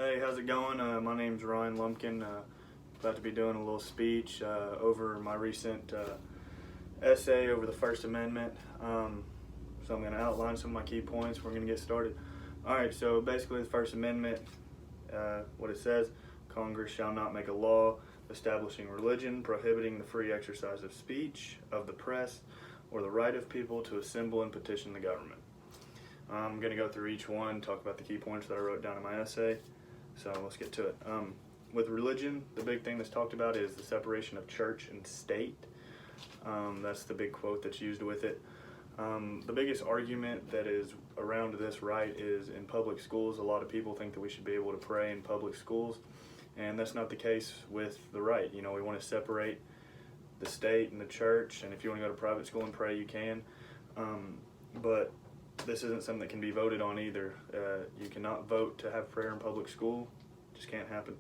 Hey, how's it going? My name's Ryan Lumpkin. About to be doing a little speech over my recent essay over the First Amendment. So I'm going to outline some of my key points. We're going to get started. All right, so basically the First Amendment, what it says, Congress shall not make a law establishing religion, prohibiting the free exercise of speech, of the press, or the right of people to assemble and petition the government. I'm going to go through each one, talk about the key points that I wrote down in my essay. So let's get to it. With religion, the big thing that's talked about is the separation of church and state. That's the big quote that's used with it. The biggest argument that is around this right is in public schools. A lot of people think that we should be able to pray in public schools, and that's not the case with the right. You know, we want to separate the state and the church, and if you want to go to private school and pray, you can. But this isn't something that can be voted on either. You cannot vote to have prayer in public school. Just can't happen.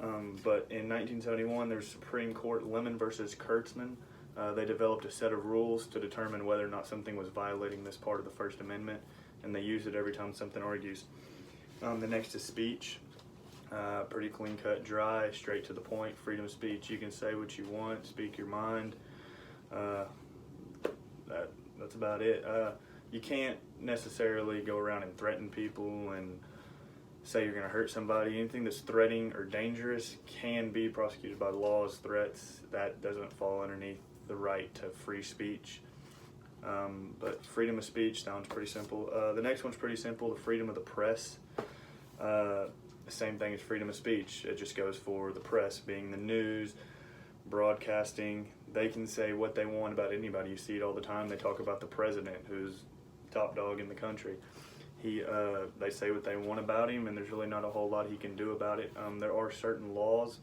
But in 1971, there's Supreme Court Lemon versus Kurtzman. They developed a set of rules to determine whether or not something was violating this part of the First Amendment, and they use it every time something argues. The next is speech. Pretty clean cut, dry, straight to the point. Freedom of speech. You can say what you want, speak your mind. That's about it. You can't necessarily go around and threaten people and say you're going to hurt somebody. Anything that's threatening or dangerous can be prosecuted by laws, threats. That doesn't fall underneath the right to free speech. But freedom of speech sounds pretty simple. The next one's pretty simple, the freedom of the press. The same thing as freedom of speech. It just goes for the press, being the news, broadcasting. They can say what they want about anybody. You see it all the time. They talk about the president, who's top dog in the country. They say what they want about him, and there's really not a whole lot he can do about it. There are certain laws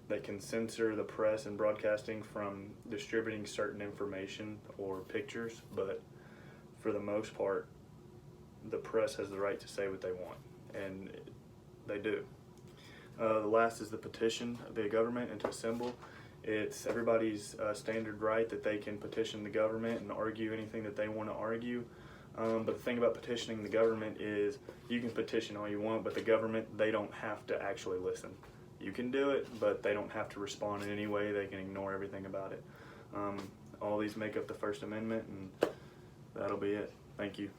that can censor the press and broadcasting from distributing certain information or pictures, but for the most part, the press has the right to say what they want, and they do. The last is the petition of the government and to assemble. It's everybody's standard right that they can petition the government and argue anything that they want to argue. But the thing about petitioning the government is you can petition all you want, but the government, they don't have to actually listen. You can do it, but they don't have to respond in any way. They can ignore everything about it. All these make up the First Amendment, and that'll be it. Thank you.